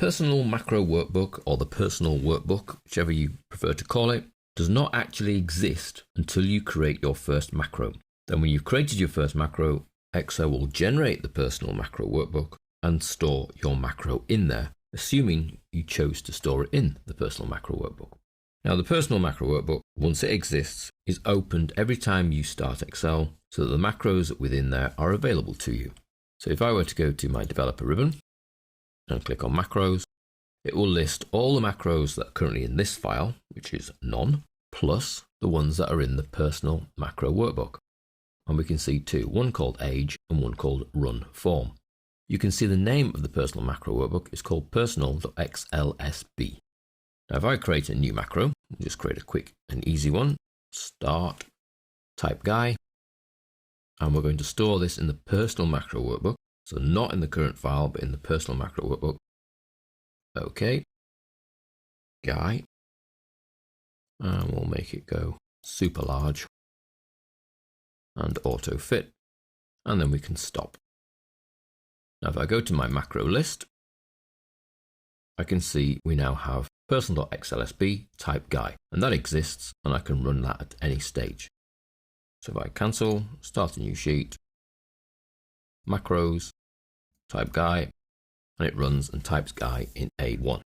personal macro workbook, or the personal workbook, whichever you prefer to call it, does not actually exist until you create your first macro. Then when you've created your first macro, Excel will generate the personal macro workbook and store your macro in there, assuming you chose to store it in the personal macro workbook. Now, the personal macro workbook, once it exists, is opened every time you start Excel so that the macros within there are available to you. So if I were to go to my developer ribbon and click on macros, it will list all the macros that are currently in this file, which is none, plus the ones that are in the personal macro workbook. And we can see two, one called age and one called run form. You can see the name of the personal macro workbook is called personal.xlsb. Now, if I create a new macro, I'll just create a quick and easy one, start, type guy, and we're going to store this in the personal macro workbook. So not in the current file, but in the personal macro workbook. Okay, guy, and we'll make it go super large and auto fit, and then we can stop. Now, if I go to my macro list, I can see we now have personal.xlsb type guy, and that exists, and I can run that at any stage. So if I cancel, start a new sheet, macros, type guy, and it runs and types guy in A1.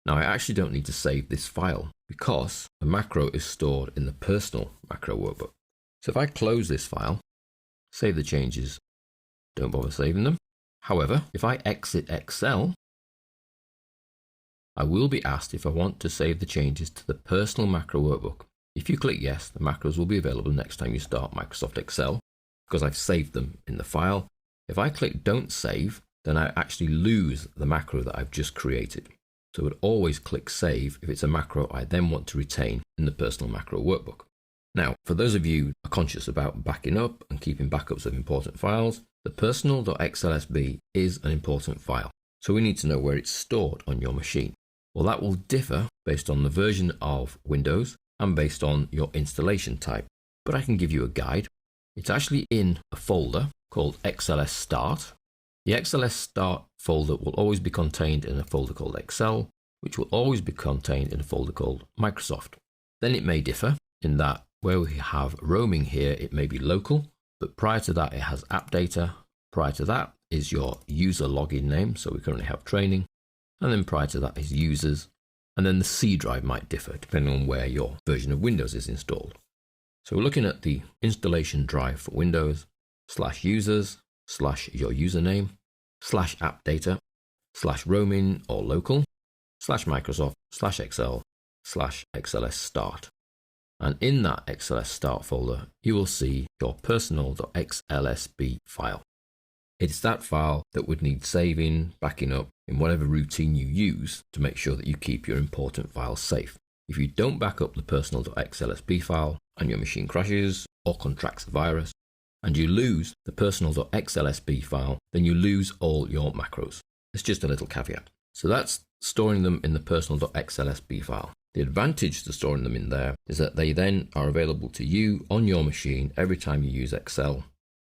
Now, I actually don't need to save this file because the macro is stored in the personal macro workbook. So if I close this file, save the changes, don't bother saving them. However, if I exit Excel, I will be asked if I want to save the changes to the personal macro workbook. If you click yes, the macros will be available next time you start Microsoft Excel because I've saved them in the file. If I click don't save, then I actually lose the macro that I've just created. So I would always click save if it's a macro I then want to retain in the personal macro workbook. Now, for those of you who are conscious about backing up and keeping backups of important files, the personal.xlsb is an important file. So we need to know where it's stored on your machine. Well, that will differ based on the version of Windows and based on your installation type. But I can give you a guide. It's actually in a folder called XLS Start. The XLS Start folder will always be contained in a folder called Excel, which will always be contained in a folder called Microsoft. Then it may differ in that where we have roaming here, it may be local, but prior to that, it has app data. Prior to that is your user login name. So we currently have training. And then prior to that is users. And then the C drive might differ depending on where your version of Windows is installed. So we're looking at the installation drive for Windows, /users, /your username, /app data, /roaming or local, /Microsoft, /Excel, /XLS Start. And in that XLS Start folder, you will see your personal.xlsb file. It's that file that would need saving, backing up in whatever routine you use to make sure that you keep your important files safe. If you don't back up the personal.xlsb file and your machine crashes or contracts a virus, and you lose the personal.xlsb file, then you lose all your macros. It's just a little caveat. So that's storing them in the personal.xlsb file. The advantage to storing them in there is that they then are available to you on your machine every time you use Excel.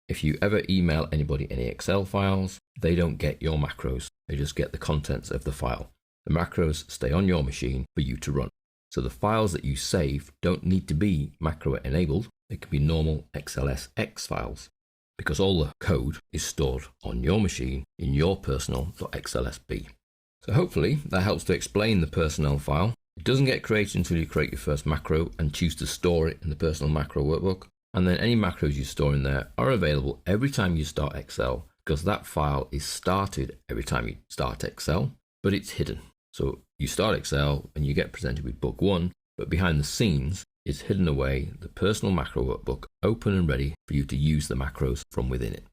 If you ever email anybody any Excel files, they don't get your macros. They just get the contents of the file. The macros stay on your machine for you to run. So the files that you save don't need to be macro enabled. They can be normal XLSX files because all the code is stored on your machine in your personal.xlsb. So hopefully that helps to explain the personnel file. It doesn't get created until you create your first macro and choose to store it in the personal macro workbook. And then any macros you store in there are available every time you start Excel because that file is started every time you start Excel, but it's hidden. So you start Excel and you get presented with book 1, but behind the scenes is hidden away the personal macro workbook, open and ready for you to use the macros from within it.